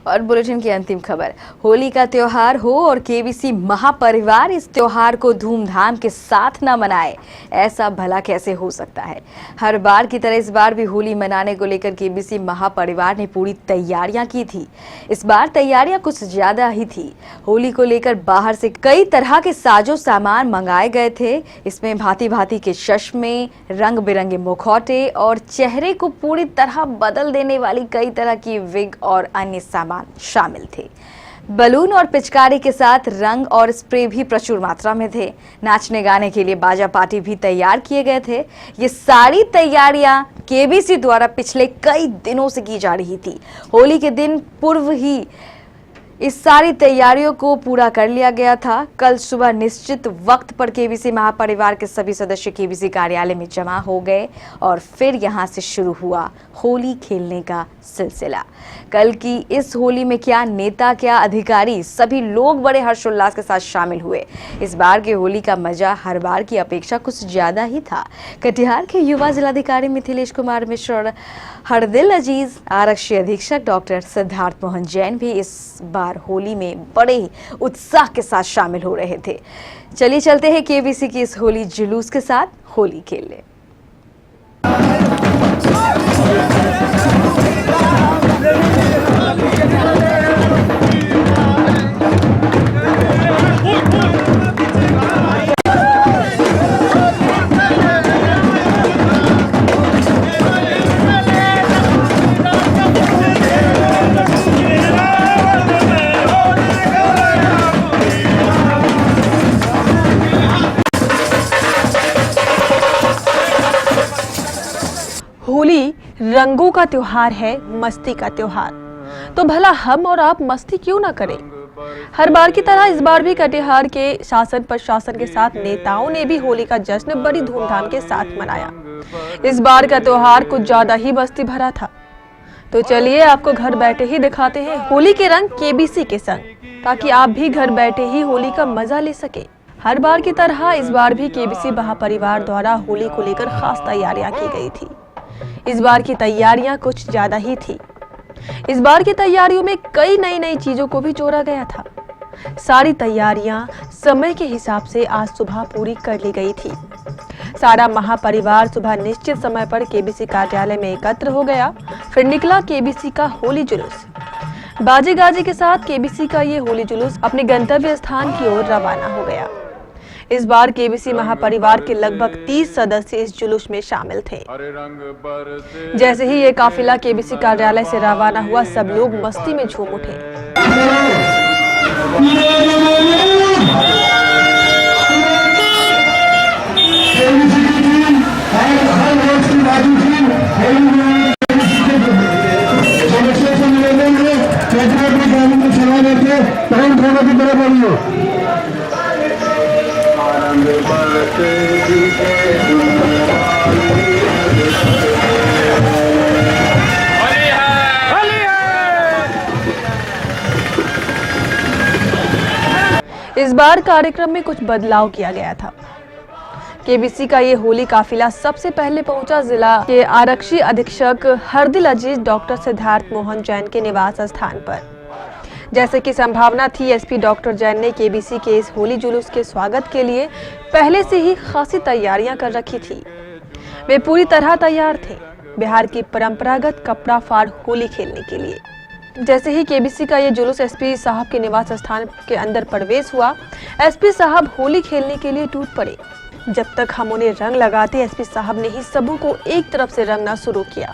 और बुलेटिन की अंतिम खबर, होली का त्योहार हो और केबीसी महापरिवार इस त्योहार को धूमधाम के साथ न मनाए, ऐसा भला कैसे हो सकता है। हर बार की तरह इस बार भी होली मनाने को लेकर केबीसी महापरिवार ने पूरी तैयारियां की थी। इस बार तैयारियां कुछ ज्यादा ही थी। होली को लेकर बाहर से कई तरह के साजो सामान मंगाए गए थे। इसमें भांति भांति के चश्मे, रंग बिरंगे मुखौटे और चेहरे को पूरी तरह बदल देने वाली कई तरह की विग और अन्य सामान शामिल थे। बलून और पिचकारी के साथ रंग और स्प्रे भी प्रचुर मात्रा में थे। नाचने गाने के लिए बाजा पार्टी भी तैयार किए गए थे। ये सारी तैयारियां केबीसी द्वारा पिछले कई दिनों से की जा रही थी। होली के दिन पूर्व ही इस सारी तैयारियों को पूरा कर लिया गया था। कल सुबह निश्चित वक्त पर केबीसी महापरिवार के सभी सदस्य केबीसी कार्यालय में जमा हो गए और फिर यहां से शुरू हुआ होली खेलने का सिलसिला। कल की इस होली में क्या नेता, क्या अधिकारी, सभी लोग बड़े हर्षोल्लास के साथ शामिल हुए। इस बार के होली का मजा हर बार की अपेक्षा कुछ ज्यादा ही था। कटिहार के युवा जिलाधिकारी मिथिलेश कुमार मिश्र और हरदिल अजीज आरक्षी अधीक्षक डॉक्टर सिद्धार्थ मोहन जैन भी इस बार होली में बड़े उत्साह के साथ शामिल हो रहे थे। चलिए चलते हैं केबीसी की इस होली जुलूस के साथ होली खेलने। होली रंगों का त्योहार है, मस्ती का त्योहार। तो भला हम और आप मस्ती क्यों ना करें। हर बार की तरह इस बार भी कटिहार के शासन प्रशासन के साथ नेताओं ने भी होली का जश्न बड़ी धूमधाम के साथ मनाया। इस बार का त्योहार कुछ ज्यादा ही मस्ती भरा था। तो चलिए आपको घर बैठे ही दिखाते हैं होली के रंग केबीसी के संग, ताकि आप भी घर बैठे ही होली का मजा ले सके। हर बार की तरह इस बार भी केबीसी महापरिवार द्वारा होली को लेकर खास तैयारियां की गई थी। इस बार की तैयारियां कुछ ज्यादा ही थी। इस बार की तैयारियों में कई नई चीजों को भी जोड़ा गया था। सारी तैयारियां समय के हिसाब से आज सुबह पूरी कर ली गई थी। सारा महापरिवार सुबह निश्चित समय पर केबीसी कार्यालय में एकत्र हो गया। फिर निकला केबीसी का होली जुलूस। बाजे गाजे के साथ केबीसी का ये होली जुलूस अपने गंतव्य स्थान की ओर रवाना हो गया। इस बार केबीसी महापरिवार के लगभग 30 सदस्य इस जुलूस में शामिल थे। जैसे ही ये काफिला केबीसी कार्यालय से रवाना हुआ, सब लोग मस्ती में झूम उठे। इस बार कार्यक्रम में कुछ बदलाव किया गया था। केबीसी का ये होली काफिला सबसे पहले पहुंचा जिला के आरक्षी अधीक्षक हरदिल अजीज डॉक्टर सिद्धार्थ मोहन जैन के निवास स्थान पर। जैसे कि संभावना थी, एसपी डॉक्टर जैन ने केबीसी के इस होली जुलूस के स्वागत के लिए पहले से ही खासी तैयारियां कर रखी थी। वे पूरी तरह तैयार थे बिहार की परंपरागत कपड़ा फाड़ होली खेलने के लिए। जैसे ही केबीसी का ये जुलूस एसपी साहब के निवास स्थान के अंदर प्रवेश हुआ, एसपी साहब होली खेलने के लिए टूट पड़े। जब तक हम उन्हें रंग लगाते, एसपी साहब ने ही सबों को एक तरफ से रंगना शुरू किया।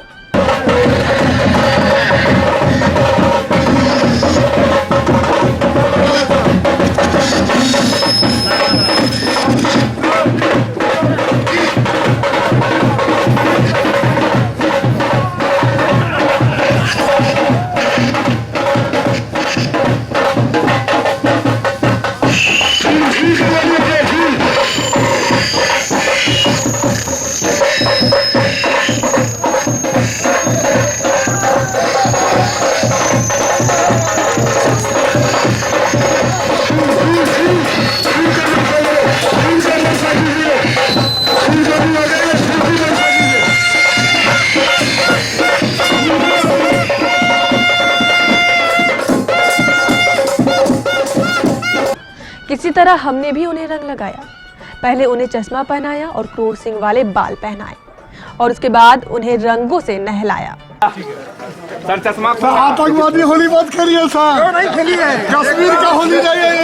किसी तरह हमने भी उन्हें रंग लगाया। पहले उन्हें चश्मा पहनाया और क्रूर सिंह वाले बाल पहनाए और उसके बाद उन्हें रंगों से नहलाया। सर चश्मा सर आतंकवादी होली मत खेलिए सर, नहीं खेलिए, कश्मीर का होली हो गया।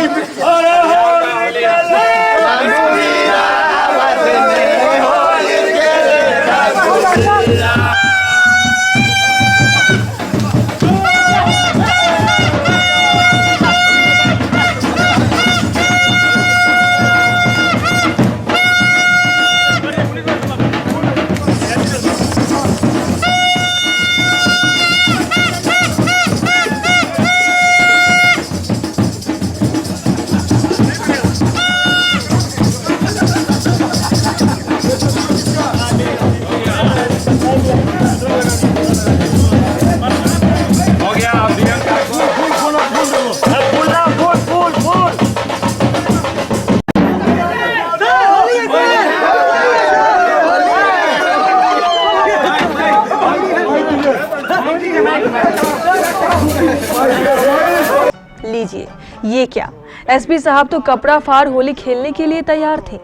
लीजिए, ये क्या, एसपी साहब तो कपड़ा फाड़ होली खेलने के लिए तैयार थे।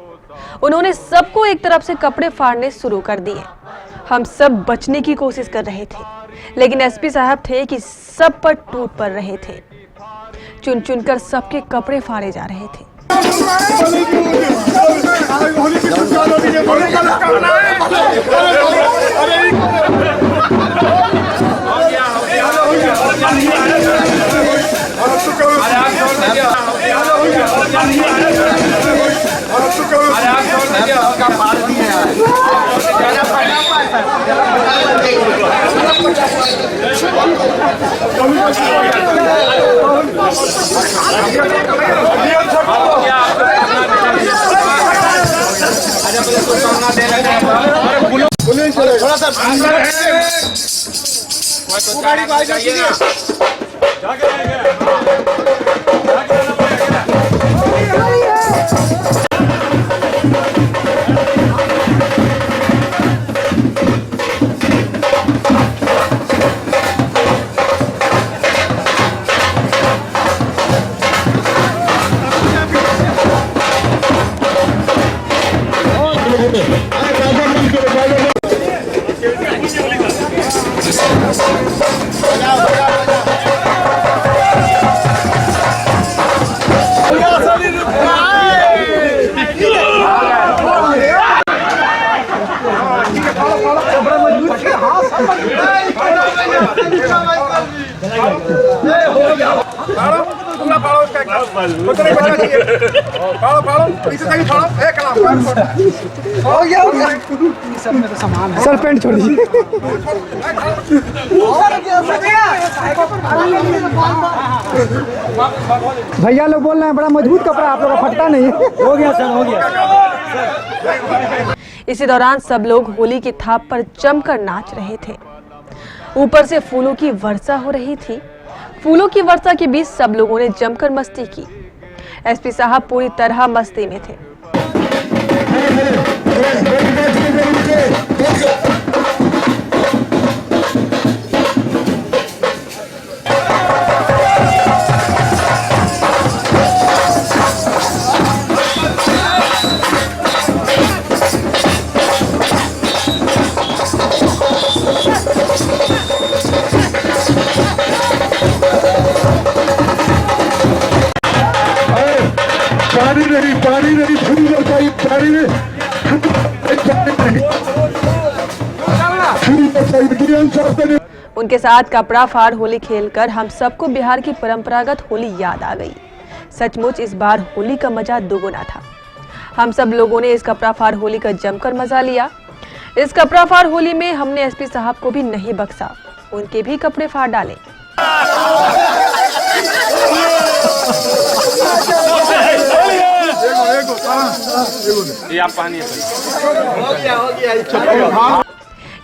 उन्होंने सबको एक तरफ से कपड़े फाड़ने शुरू कर दिए। हम सब बचने की कोशिश कर रहे थे, लेकिन एसपी साहब थे कि सब पर टूट पड़ रहे थे। चुन चुनकर सबके कपड़े फाड़े जा रहे थे। थोड़ा सा गाड़ी बाइक सर पेंट छोड़ दीजिए। भैया लोग बोल रहे हैं बड़ा मजबूत कपड़ा, आप लोग का फटता नहीं। हो गया सर, हो गया। इसी दौरान सब लोग होली की थाप पर जमकर नाच रहे थे। ऊपर से फूलों की वर्षा हो रही थी। फूलों की वर्षा के बीच सब लोगों ने जमकर मस्ती की। एसपी साहब पूरी तरह मस्ती में थे। पानी नहीं फूल चाहिए, पानी नहीं। उनके साथ कपड़ा फाड़ होली खेलकर हम सबको बिहार की परंपरागत होली याद आ गई। सचमुच इस बार होली का मजा दोगुना था। हम सब लोगों ने इस कपड़ा फाड़ होली का जमकर मजा लिया। इस कपड़ा फाड़ होली में हमने एसपी साहब को भी नहीं बख्शा, उनके भी कपड़े फाड़ डाले।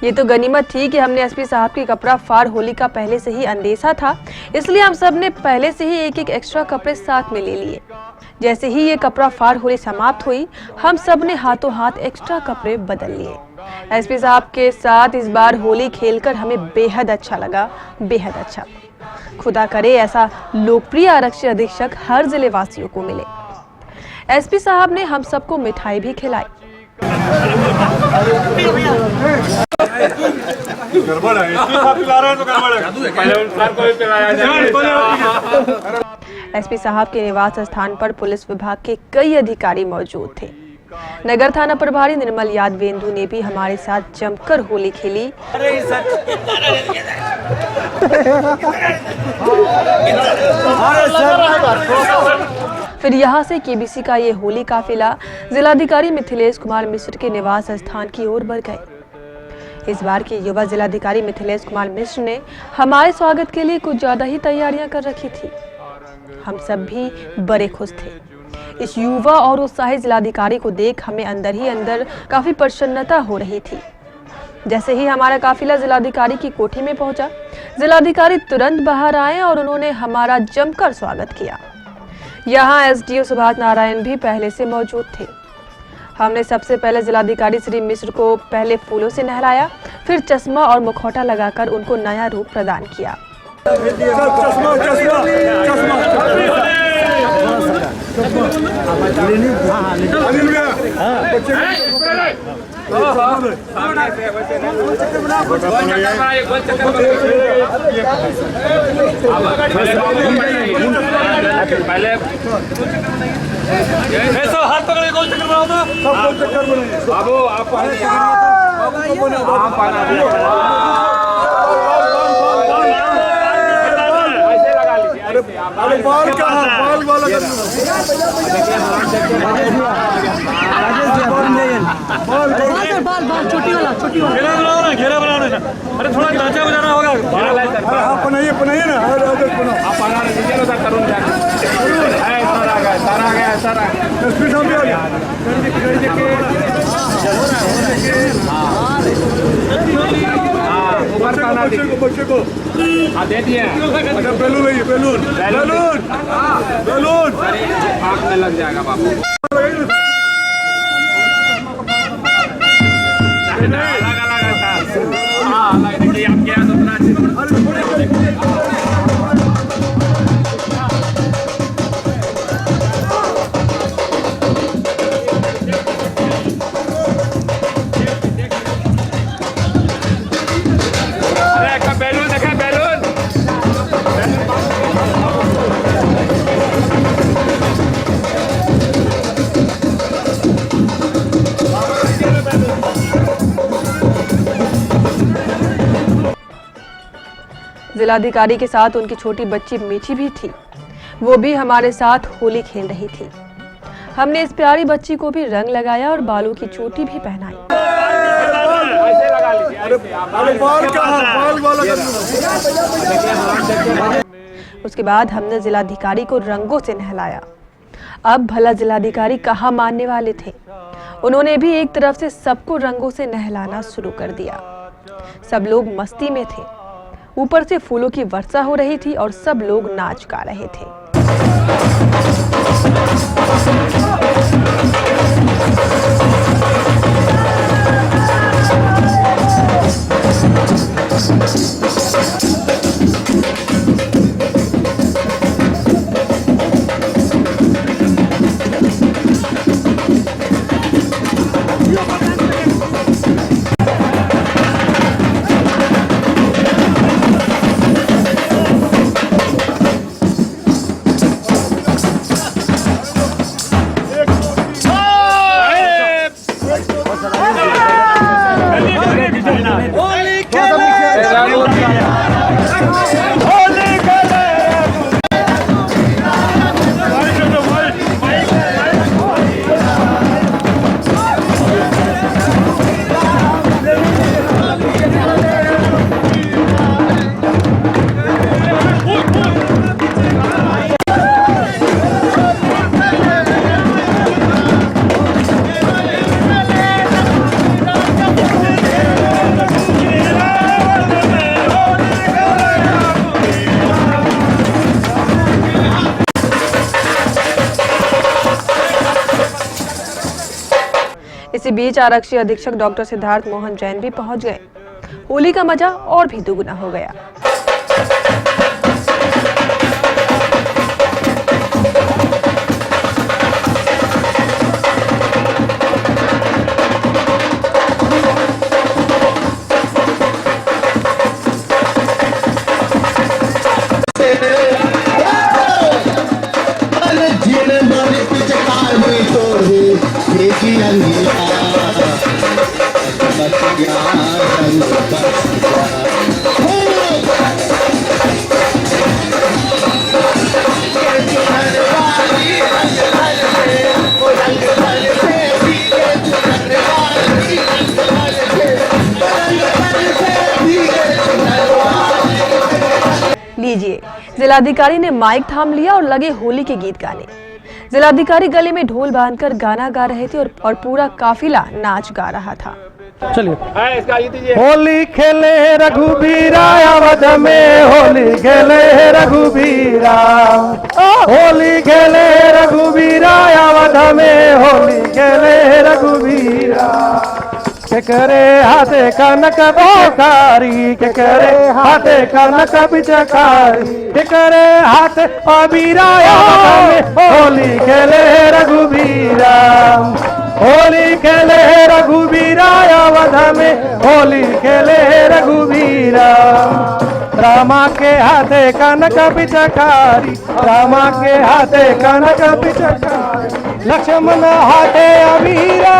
ये तो गनीमत थी कि हमने एसपी साहब की कपड़ा फाड़ होली का पहले से ही अंदेशा था, इसलिए हम सब ने पहले से ही एक एक एक्स्ट्रा कपड़े साथ में ले लिए। जैसे ही ये कपड़ा फाड़ होली समाप्त हुई, हम सब ने हाथों हाथ एक्स्ट्रा कपड़े बदल लिए। एसपी साहब के साथ इस बार होली खेलकर हमें बेहद अच्छा लगा, बेहद अच्छा। खुदा करे ऐसा लोकप्रिय आरक्षी अधीक्षक हर जिले वासियों को मिले। एसपी साहब ने हम सबको मिठाई भी खिलाई। गड़बड़ है, पिला रहा है तो गड़बड़ है। पहले उनका कोई पिलाया जाए। एसपी साहब के निवास स्थान पर पुलिस विभाग के कई अधिकारी मौजूद थे। नगर थाना प्रभारी निर्मल यादवेंदु ने भी हमारे साथ जमकर होली खेली। फिर यहाँ से केबीसी का ये होली काफिला जिलाधिकारी मिथिलेश कुमार मिश्र के निवास स्थान की ओर बढ़ गए। इस बार के युवा जिलाधिकारी मिथिलेश कुमार मिश्र ने हमारे स्वागत के लिए कुछ ज्यादा ही तैयारियां कर रखी थी। हम सब भी बड़े खुश थे। इस युवा और उत्साहित जिलाधिकारी को देख हमें अंदर ही अंदर काफी प्रसन्नता हो रही थी। जैसे ही हमारा काफिला जिलाधिकारी की कोठी में पहुंचा, जिलाधिकारी तुरंत बाहर आए और उन्होंने हमारा जमकर स्वागत किया। यहाँ एसडीओ सुभाष नारायण भी पहले से मौजूद थे। हमने सबसे पहले जिलाधिकारी श्री मिश्र को पहले फूलों से नहलाया, फिर चश्मा और मुखौटा लगाकर उनको नया रूप प्रदान किया। पहले ऐसा हाथ पकड़े गोल चक्कर बनाओ तो सब गोल चक्कर बनाइए। बाबू आप ऐसे लगा लीजिए। अरे बाल कहाँ, बाल वाला बाल छोटी वाला घेरा बनाओ ना, घेरा बनाओ ना। अरे थोड़ा ढांचा बजाना होगा। आप बनाइए ना, आप बना लीजिए ना। करूँ सारा एसपी साहब भी आ गया। बच्चे को दे दिए। अच्छा बैलून है, बैलून बैलून बैलून आँख में लग जाएगा बाबू। जिलाधिकारी के साथ उनकी छोटी बच्ची मीठी भी थी। वो भी हमारे साथ होली खेल रही थी। हमने इस प्यारी बच्ची को भी रंग लगाया और बालों की चोटी भी पहनाई। उसके बाद हमने जिलाधिकारी को रंगों से नहलाया। अब भला जिलाधिकारी कहाँ मानने वाले थे। उन्होंने भी एक तरफ से सबको रंगों से नहलाना शुरू कर दिया। सब लोग मस्ती में थे। ऊपर से फूलों की वर्षा हो रही थी और सब लोग नाच गा रहे थे। इसी बीच आरक्षी अधीक्षक डॉक्टर सिद्धार्थ मोहन जैन भी पहुंच गए। होली का मजा और भी दुगुना हो गया। अरे जिन मारी पिचकार हुई तोरी देखी अंगिया बस गया रंग बस लीजिए, जिलाधिकारी ने माइक थाम लिया और लगे होली के गीत गाने। जिलाधिकारी गले में ढोल बांधकर गाना गा रहे थे और पूरा काफिला नाच गा रहा था। चलिए। इसका ये दीजिए। होली खेले रघुबीरा अवध में, होली खेले रघुबीरा, होली खेले रघुबीरा अवध में, होली खेले रघुबीरा। के करे हाथे कनक बिचकारी, के करे हाथे कनक बिचकारी, के करे हाथे अबीरा अवध में, होली खेले रघुबीरा, होली खेले रघुबीरा अवध में, होली खेले रघुबीरा। रामा के हाथे कनक पिचकारी, रामा के हाथे कनक पिचकारी, लक्ष्मण हाथे अबीरा,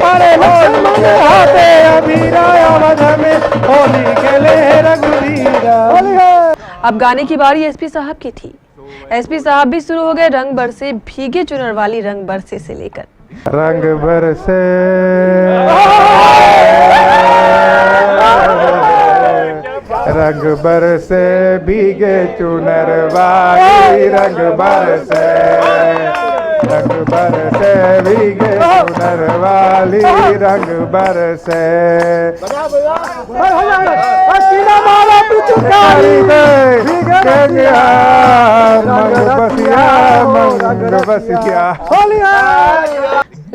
अरे लक्ष्मण हाथे अबीरा अवध में, होली खेले रघुबीरा। अब गाने की बारी एसपी साहब की थी। एसपी साहब भी शुरू हो गए रंग बरसे भीगे चुनर वाली रंग बरसे से लेकर रंग बरसे रंग बरसे भीगे चुनर वाली, रंग बरसे भीगे चुनर वाली, रंग बरसे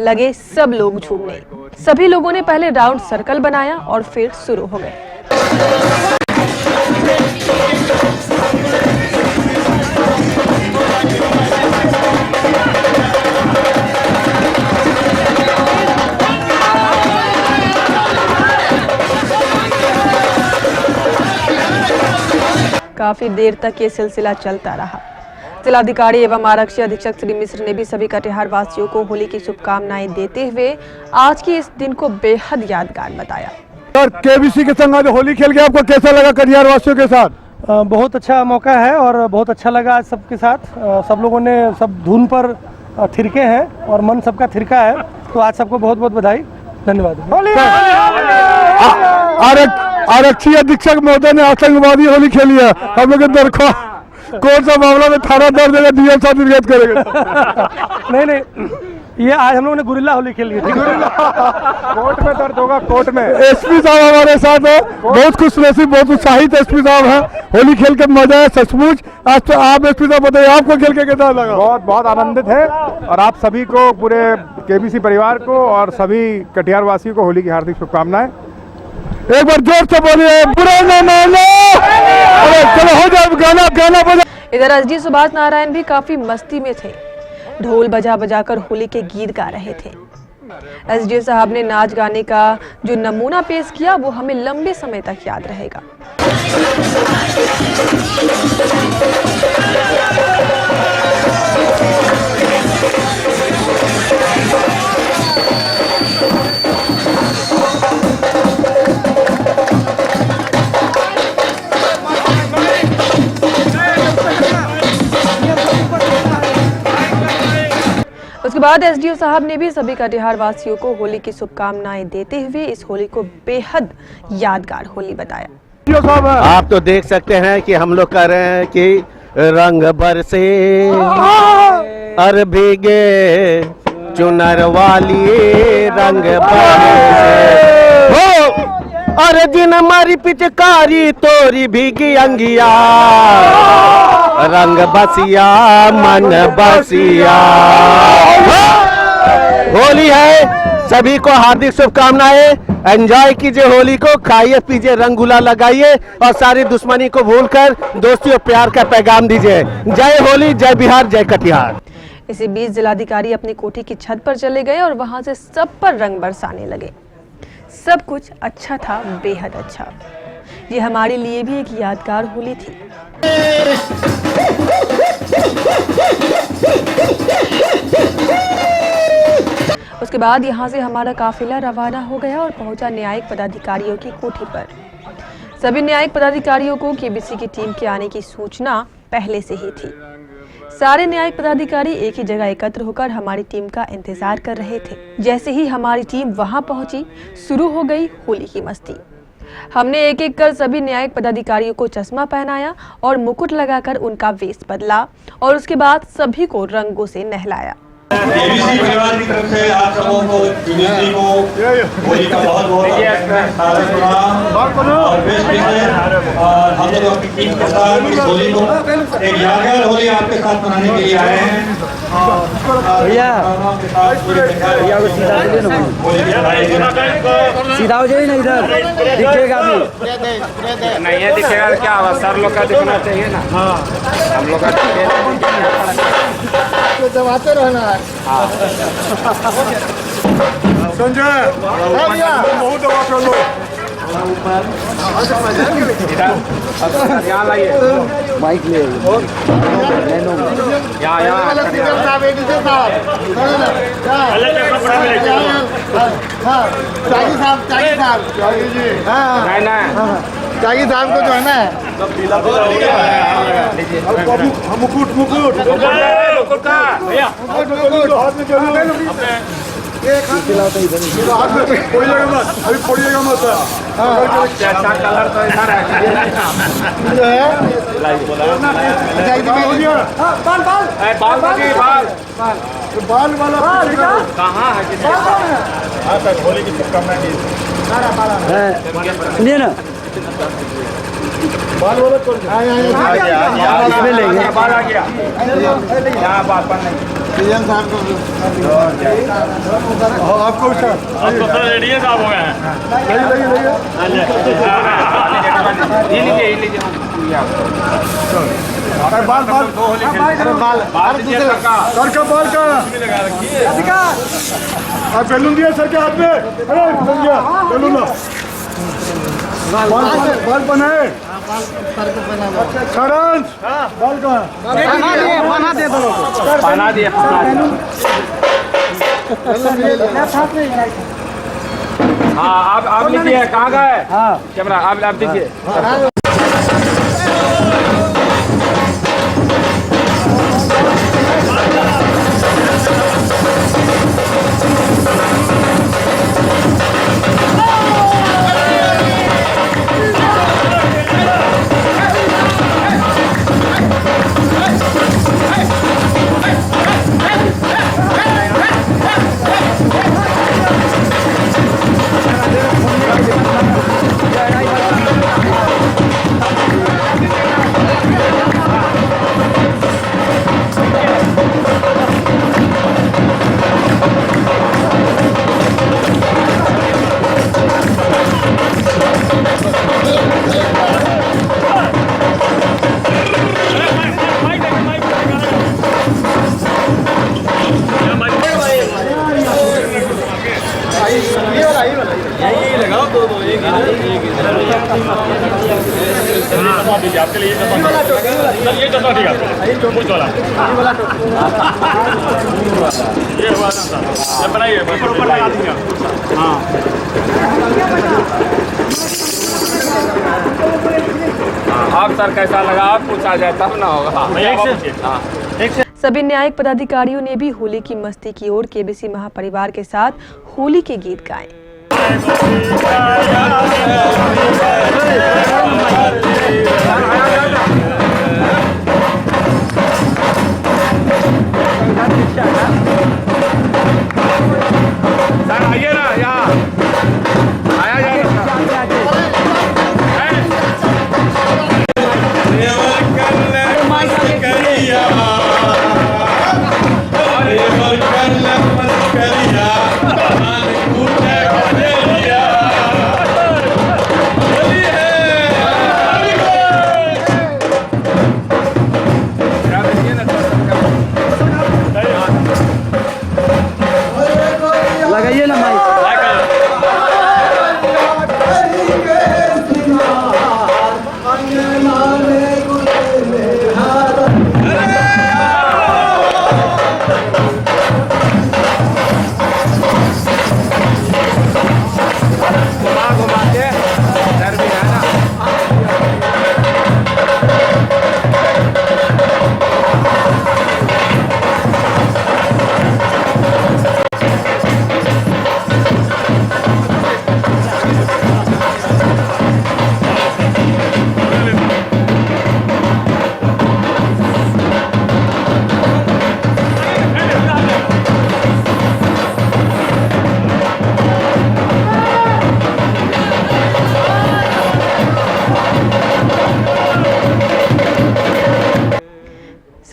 लगे सब लोग झूमने। सभी लोगों ने पहले राउंड सर्कल बनाया और फिर शुरू हो गए। काफी देर तक ये सिलसिला चलता रहा। जिलाधिकारी एवं आरक्षी अधीक्षक श्री मिश्र ने भी सभी कटिहार वासियों को होली की शुभकामनाएं देते हुए आज के इस दिन को बेहद यादगार बताया। सर, केबीसी के संग आज होली खेल के आपको कैसा लगा कटिहार वासियों के साथ? बहुत अच्छा मौका है और बहुत अच्छा लगा आज सबके साथ। सब लोगों ने सब धुन पर थिरके हैं और मन सबका थिरका है, तो आज सबको बहुत बहुत बधाई, धन्यवाद। आरक्षी अधीक्षक महोदय ने आतंकवादी होली खेली है, हम लोग दरख्वास्त कौन सा मामला में थाना दर्ज देगा, डीएम साहब निर्गत करेगा? नहीं, ये आज हम लोगों ने गुरिल्ला होली खेली है। कोर्ट में दर्ज होगा, कोर्ट में। एसपी साहब हमारे साथ है, बहुत खुश नसीब, बहुत उत्साहित एसपी साहब है। होली खेल के मजा है सचमुच। आज तो आप एसपी साहब बताइए, आपको खेल के कैसा लगा? बहुत बहुत आनंदित है और आप सभी को, पूरे केबीसी परिवार को और सभी कटिहार वासियों को होली की हार्दिक शुभकामनाएं। एक बार जोर से बोलिए, बुरा न मानो। अरे चलो हो जाए, गाना बजा। इधर एसडी सुभाष नारायण भी काफी मस्ती में थे, ढोल बजा बजाकर होली के गीत गा रहे थे। एसडी साहब ने नाच गाने का जो नमूना पेश किया वो हमें लंबे समय तक याद रहेगा। उसके बाद एसडीओ साहब ने भी सभी कटिहार वासियों को होली की शुभकामनाएं देते हुए इस होली को बेहद यादगार होली बताया। आप तो देख सकते हैं कि हम लोग कह रहे हैं कि रंग बरसे अर भीगे चुनर वाली, रंग बरसे हो अरे जिन हमारी पिचकारी तोरी भीगी अंगिया, रंग बसिया मन बसिया। होली है, सभी को हार्दिक शुभकामनाएं। एंजॉय कीजिए होली को, खाइए पीजिए, रंग गुलाल लगाइए और सारी दुश्मनी को भूलकर दोस्ती और प्यार का पैगाम दीजिए। जय होली, जय बिहार, जय कटिहार। इसी बीच जिलाधिकारी अपनी कोठी की छत पर चले गए और वहां से सब पर रंग बरसाने लगे। सब कुछ अच्छा था, बेहद अच्छा। ये हमारे लिए भी एक यादगार होली थी। बाद यहां से हमारा काफिला रवाना हो गया और पहुंचा न्यायिक पदाधिकारियों की कोठी पर। सभी न्यायिक पदाधिकारियों को केबीसी की टीम के आने की सूचना पहले से ही थी। सारे न्यायिक पदाधिकारी एक ही जगह एकत्र होकर हमारी टीम का इंतजार कर रहे थे। जैसे ही हमारी टीम वहां पहुंची, शुरू हो गई होली की मस्ती। हमने एक एक कर सभी न्यायिक पदाधिकारियों को चश्मा पहनाया और मुकुट लगाकर उनका वेश बदला और उसके बाद सभी को रंगों से नहलाया। केबीसी परिवार की तरफ से आप सबों को यूनिवर्सिटी को होली का बहुत और बेस्ट विशेष और हम लोग अपनी टीम के साथ इस होली को एक यादगार होली आपके साथ मनाने के लिए आए हैं। सीधा हो जाइए ना, इधर दिखेगा भी नहीं है, दिखेगा क्या हुआ, सर लोग का दिखना चाहिए ना। हम लोग का दबाते रहना है। संजय बहुत दबा कर लो। यहाँ लाइए, माइक ले त्यागी साहब को जो है ना मुकुट मुकुट पड़िएगा मत, अभी पड़िएगा मत। अच्छा कलर तो इधर है, बाल वाला कहाँ है? होली की शुभकामनाएं। सुनिए ना, बाल वाला कौन इसमें लेंगे। बाल आ गया यहाँ, बाल पर नहीं। आपको सर रेडियो साहब हो गए हैं। बाल बाल सर का बाल का बैलून दिया सर के हाथ में। अरे बैलून बाल बनाए सारांश बाल का बना दिया। हाँ आप लीजिए, कहाँ गए कैमरा, आप दीजिए। आपके लिए ये चश्मा ठीक है, कुछ वाला ये हुआ ना सर, ये बनाइए ऊपर लगा दूंगा। हाँ आप सर कैसा लगा, आप पूछा जाए तब ना होगा। सभी न्यायिक पदाधिकारियों ने भी होली की मस्ती की ओर केबीसी महापरिवार के साथ होली के गीत गाए। सर आइए ना यहाँ, आया जाए होली है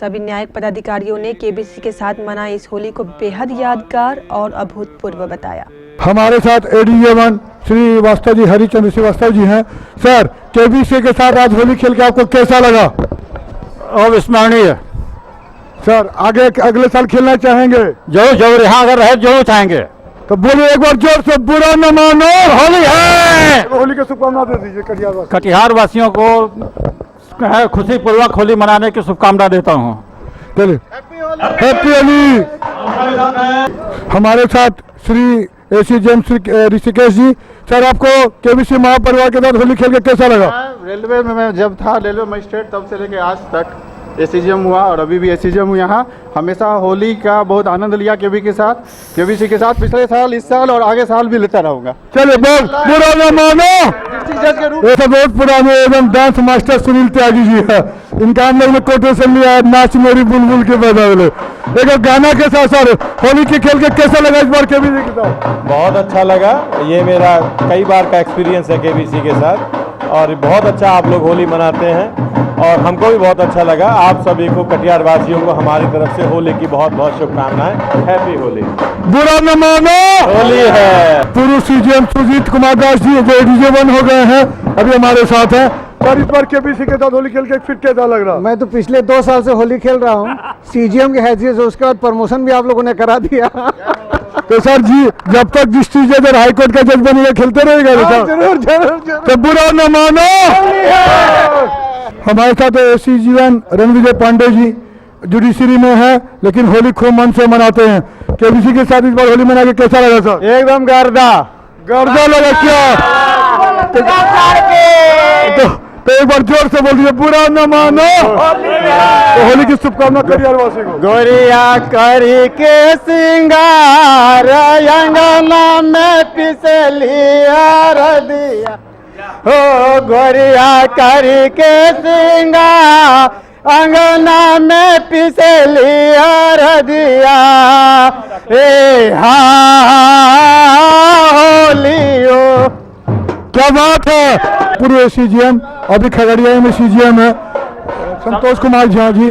सभी न्यायिक पदाधिकारियों ने केबीसी के साथ मनाई इस होली को बेहद यादगार और अभूतपूर्व बताया। हमारे साथ ADJ1 श्री वास्तव जी, हरिचंद्र श्रीवास्तव जी हैं। सर, केबीसी के साथ आज होली खेल के आपको कैसा लगा? अविस्मरणीय। सर, आगे अगले साल खेलना चाहेंगे? जरूर जरूर, यहाँ अगर रहे जरूर चाहेंगे। तो बोलिए एक बार जोर से, बुरा न मानो होली है। होली की शुभकामना दे दीजिए कटिहार वासी। कटिहार वासियों को खुशी पूर्वक होली मनाने की शुभकामना देता हूँ। चलिए, हैप्पी होली। हमारे साथ श्री AC जेम्स ऋषिकेश जी। सर, आपको केबीसी महापरिवार के साथ होली खेल के कैसा लगा? रेलवे में मैं जब था रेलवे मजिस्ट्रेट, तब से लेकर आज तक ACGM हुआ और अभी भी ACGM हूँ यहाँ। हमेशा होली का बहुत आनंद लिया केबीसी के साथ पिछले साल, इस साल और आगे साल भी लेता रहूँगा। चलिए, बुरा न मानो। ये तो बहुत पुराने एवं डांस मास्टर सुनील त्यागी जी है। इनका हम लोग ने कोटेशन लिया है, नाच मेरी बुलबुल के बदले। देखो, गाना के साथ साथ होली के खेल के कैसा लगा इस बार केबीसी के साथ? बहुत अच्छा लगा। ये मेरा कई बार का एक्सपीरियंस है केबीसी के साथ और बहुत अच्छा आप लोग होली मनाते हैं और हमको भी बहुत अच्छा लगा। आप सभी को, कटिहार वासियों को हमारी तरफ से होली की बहुत बहुत शुभकामनाएं। हैप्पी होली। बुरा न मानो होली है। पूर्व CGM सुजीत कुमार दास जी जो ADJ1 हो गए हैं, अभी हमारे साथ हैं। सर, इस बार केबीसी के साथ होली खेल के फिर कैसा लग रहा? मैं तो पिछले 2 साल से होली खेल रहा हूँ CGM की हैसियत से। उसके बाद प्रमोशन भी आप लोगों ने करा दिया। तो सर जी, जब तक डिस्ट्रिक्ट जज और हाईकोर्ट का जज बनेगा खेलते रहेगा? जरूर जरूर। तो बुरा न मानो। हमारे साथ ACG1 रणविजय पांडे जी जुडिशरी में है, लेकिन होली खूब मन से मनाते हैं। केबीसी के साथ इस बार होली मना के कैसा लगा सर? एकदम गर्दा लगा क्या? तो एक बार जोर से बोल दीजिए, बुरा न मानो। तो होली की शुभकामना कटिहार वासी को। गोरिया करी के सिंगार अंगना में पिसलिया रदिया हो। गोरिया करी के सिंगार अंगना में पिसलिया रदिया। ए होलियो। क्या बात है। पूर्व CGM, अभी खगड़िया में CGM है, संतोष कुमार झा जी,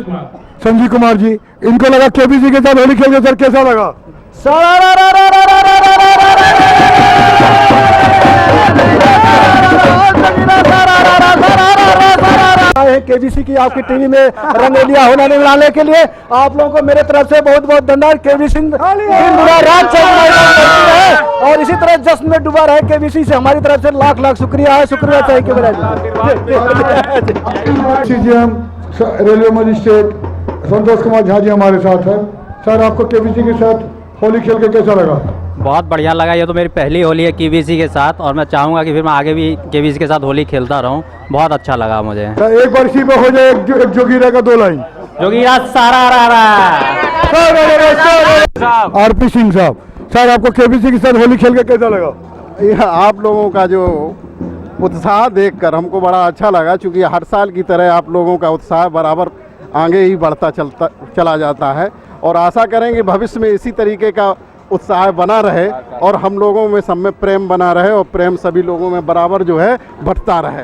संजीव कुमार जी। इनको लगा केबीसी के साथ होली खेल के सर कैसा लगा? केबीसी की आपकी टीवी में रंगोलिया होना मनाने के लिए आप लोगों को मेरे तरफ से बहुत बहुत धन्यवाद। केबीसी और इसी तरह जश्न में डूबा रहे केबीसी से हमारी तरफ से लाख लाख शुक्रिया है। शुक्रिया चाहिए CGM railway magistrate Santosh Kumar Jha ji हमारे साथ है। सर, आपको केबीसी के साथ होली खेल के कैसा लगा? बहुत बढ़िया लगा। ये तो मेरी पहली होली है केबीसी के साथ और मैं चाहूँगा कि फिर मैं आगे भी केबीसी के साथ होली खेलता रहूँ। बहुत अच्छा लगा मुझे। एक बार इसी में हो जाए एक जोगीरा का 2 लाइन। जोगीरा सारा RP सिंह साहब, सर आपको केबीसी के साथ होली खेल के कैसा लगा? यह आप लोगों का जो उत्साह देखकर हमको बड़ा अच्छा लगा, क्योंकि हर साल की तरह आप लोगों का उत्साह बराबर आगे ही बढ़ता चला जाता है और आशा करेंगे भविष्य में इसी तरीके का उत्साह बना रहे और हम लोगों में सब में प्रेम बना रहे और प्रेम सभी लोगों में बराबर जो है बढ़ता रहे।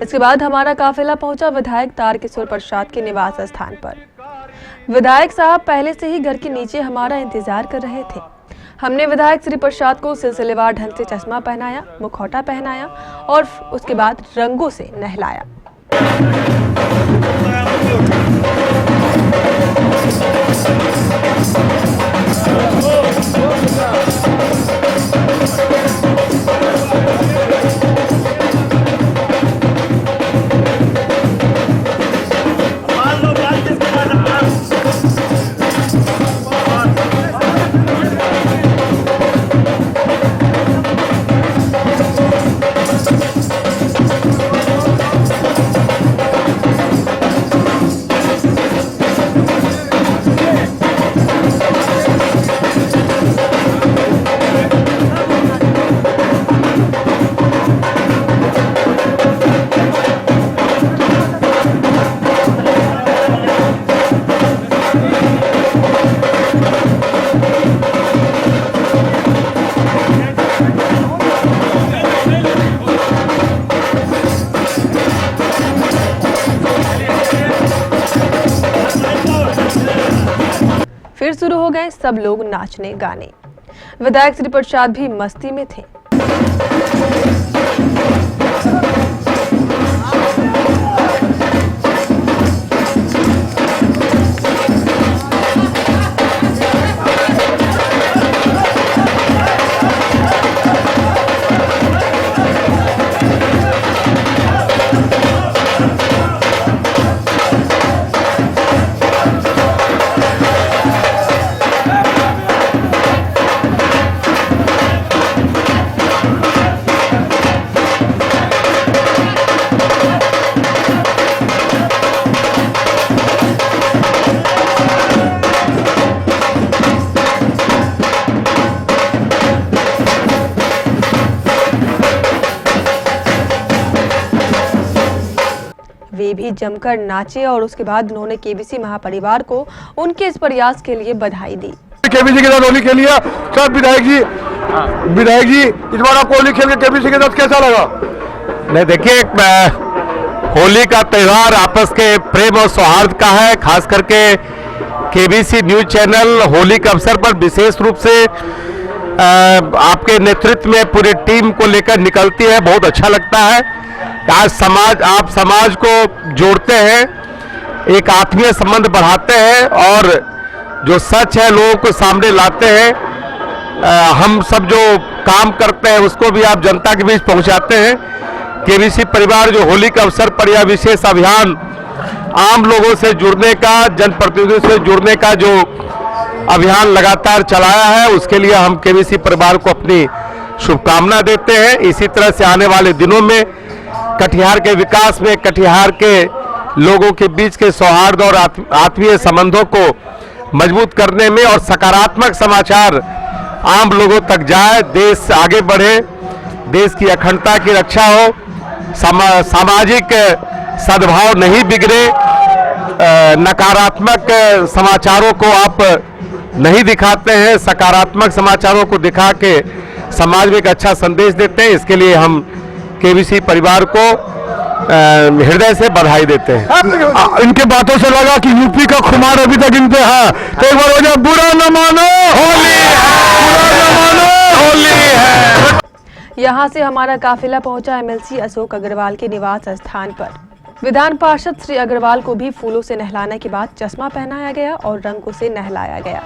इसके बाद हमारा काफिला पहुंचा विधायक तारकिशोर प्रसाद के निवास स्थान पर। विधायक साहब पहले से ही घर के नीचे हमारा इंतजार कर रहे थे। हमने विधायक श्री प्रसाद को सिलसिलेवार ढंग से चश्मा पहनाया, मुखौटा पहनाया और उसके बाद रंगों से नहलाया। फिर शुरू हो गए सब लोग नाचने गाने। विधायक श्री प्रसाद भी मस्ती में थे। वे भी जमकर नाचे और उसके बाद उन्होंने केबीसी महापरिवार को उनके इस प्रयास के लिए बधाई दी। केबीसी के साथ होली खेली है सब विधायक जी इस बार आपको होली खेल के केबीसी के साथ कैसा लगा? नहीं देखिए, होली का त्यौहार आपस के प्रेम और सौहार्द का है। खास करके केबीसी न्यूज चैनल होली के अवसर पर विशेष रूप से आपके नेतृत्व में पूरी टीम को लेकर निकलती है। बहुत अच्छा लगता है। आज आप समाज को जोड़ते हैं, एक आत्मीय संबंध बढ़ाते हैं और जो सच है लोगों को सामने लाते हैं। हम सब जो काम करते हैं उसको भी आप जनता के बीच पहुंचाते हैं। केबीसी परिवार जो होली के अवसर पर यह विशेष अभियान आम लोगों से जुड़ने का, जनप्रतिनिधियों से जुड़ने का जो अभियान लगातार चलाया है, उसके लिए हम केबीसी परिवार को अपनी शुभकामना देते हैं। इसी तरह से आने वाले दिनों में कटिहार के विकास में, कटिहार के लोगों के बीच के सौहार्द और आत्मीय संबंधों को मजबूत करने में और सकारात्मक समाचार आम लोगों तक जाए, देश आगे बढ़े, देश की अखंडता की रक्षा हो, सामाजिक सद्भाव नहीं बिगड़े, नकारात्मक समाचारों को आप नहीं दिखाते हैं, सकारात्मक समाचारों को दिखा के समाज में एक अच्छा संदेश देते हैं। इसके लिए हम केबीसी परिवार को हृदय से बधाई देते हैं। इनके बातों से लगा कि यूपी का खुमार अभी तक इन पे है, तो एक बार हो जाए बुरा न मानो होली है, बुरा न मानो होली है। यहाँ से हमारा काफिला पहुंचा एमएलसी अशोक अग्रवाल के निवास स्थान पर। विधान पार्षद श्री अग्रवाल को भी फूलों से नहलाने के बाद चश्मा पहनाया गया और रंगों से नहलाया गया।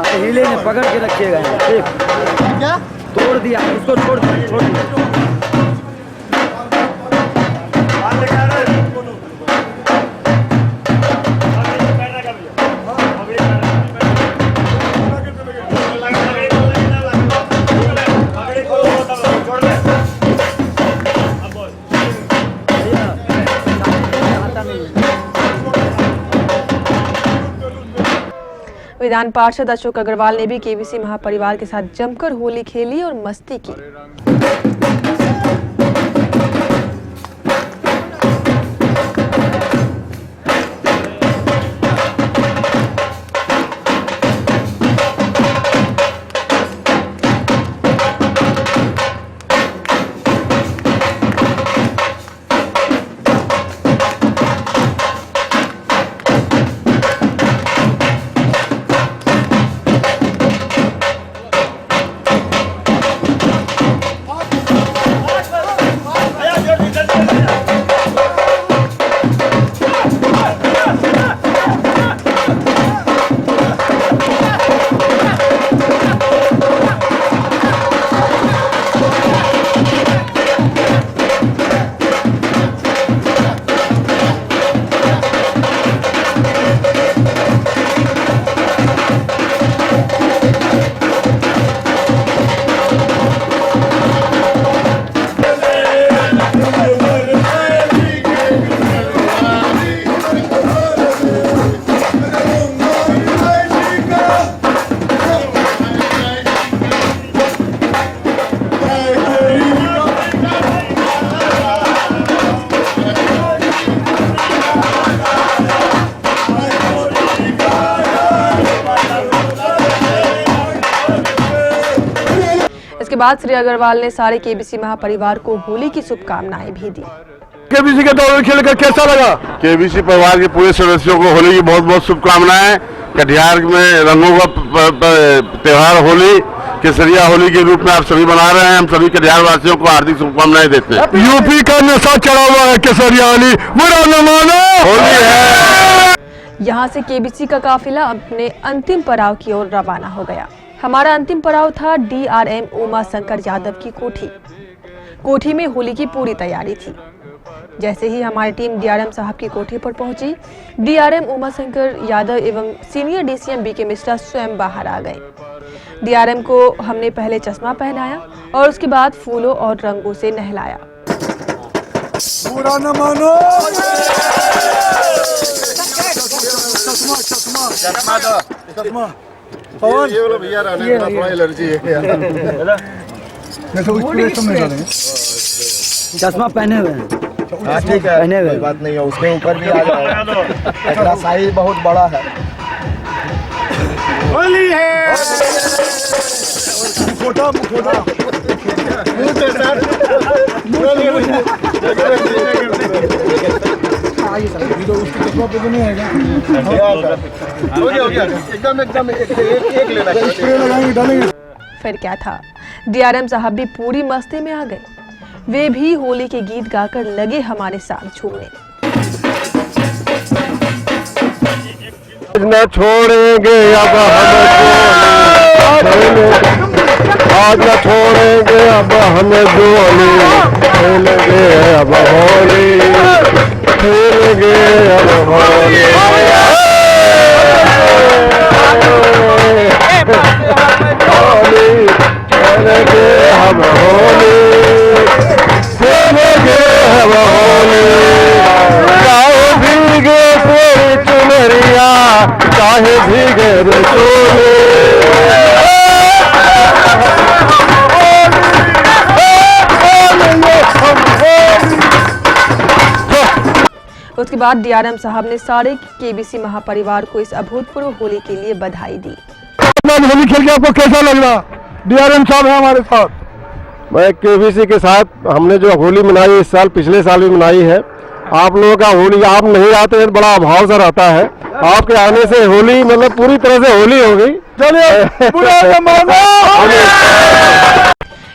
हिले ने पकड़ के रखिएगा, क्या तोड़ दिया उसको, छोड़ दिया। विधान पार्षद अशोक अग्रवाल ने भी केबीसी महापरिवार के साथ जमकर होली खेली और मस्ती की। इसके बाद श्री अग्रवाल ने सारे केबीसी महापरिवार को होली की शुभकामनाएं भी दी। केबीसी के दौर खेल कर कैसा लगा? केबीसी परिवार के पूरे सदस्यों को होली की बहुत बहुत शुभकामनाएं। कटिहार में रंगों का त्योहार होली केसरिया होली के रूप में आप सभी मना रहे हैं। हम सभी कटिहार वासियों को हार्दिक शुभकामनाएं देते हैं। यूपी का नशा चढ़ा हुआ है केसरिया होली, बुरा न मानो, होली है। यहाँ से केबीसी का काफिला अपने अंतिम पड़ाव की ओर रवाना हो गया। हमारा अंतिम पड़ाव था डीआरएम उमा शंकर यादव की कोठी। कोठी में होली की पूरी तैयारी थी। जैसे ही हमारी टीम डीआरएम साहब की कोठी पर पहुंची, डीआरएम उमा शंकर यादव एवं सीनियर डीसीएम बीके मिश्रा स्वयं बाहर आ गए। डीआरएम को हमने पहले चश्मा पहनाया और उसके बाद फूलों और रंगों से नहलाया। बुरा न मानो, ये वाला भैया रहने का थोड़ा एलर्जी है। चश्मा पहने हुए हैं। हाँ ठीक है, पहने हुए बात नहीं है, उसके ऊपर भी आ जाए। इसका साइज बहुत बड़ा है। होली है। मुखोटा मुखोटा एकदम एक लेना। फिर क्या था, डीआरएम साहब भी पूरी मस्ती में आ गए। वे भी होली के गीत गाकर लगे हमारे साथ झूमने। न छोड़ेंगे अब आज न छोड़ेंगे अब हमें गोली, खेलेंगे अब होली, खेलेंगे अब होली। खेलेंगे हम होली, खेलेंगे हम होली। चाहे भीगे तेरी चुनरिया, चाहे भीगे रसोली। उसके बाद डीआरएम साहब ने सारे केबीसी महापरिवार को इस अभूतपूर्व होली के लिए बधाई दी। होली खेल के आपको कैसा लग रहा? डीआरएम साहब है हमारे साथ। मैं केबीसी के साथ हमने जो होली मनाई इस साल, पिछले साल भी मनाई है। आप लोगों का होली, आप नहीं आते हैं बड़ा अभाव सा रहता है। आपके आने से होली मतलब पूरी तरह से होली हो गई। चलिए बुरा न मानो।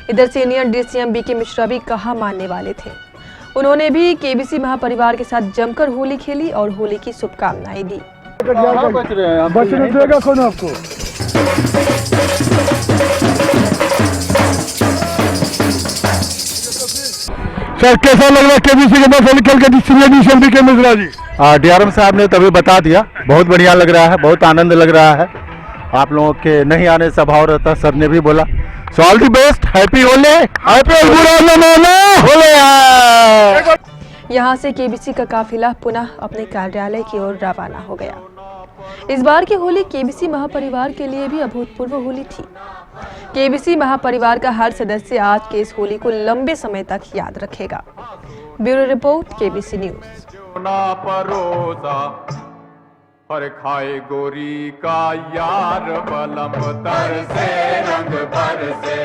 इधर सीनियर डीसीएम बीके मिश्रा भी कहाँ मानने वाले थे। उन्होंने भी केबीसी महापरिवार के साथ जमकर होली खेली और होली की शुभकामनाएं दी। बचने देगा कौन आपको? सर कैसा लग रहा है केबीसी के पास होली खेल के senior DCM BK Mishra ji? DRM साहब ने तभी बता दिया, बहुत बढ़िया लग रहा है, बहुत आनंद लग रहा है। आप लोगों के नहीं आने से भाव रहता, सर ने भी बोला। So all the best, happy Holi, happy Holi. यहाँ से केबीसी का काफिला पुनः अपने कार्यालय की ओर रवाना हो गया। इस बार की होली केबीसी महापरिवार के लिए भी अभूतपूर्व होली थी। केबीसी महापरिवार का हर सदस्य आज के इस होली को लंबे समय तक याद रखेगा। Bureau report, KBC news. ना परोसा पर खाए गोरी का यार, बलम तर से रंग पर से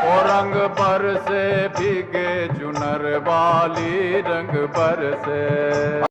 ओ रंग पर से भीगे चुनर वाली, रंग पर से।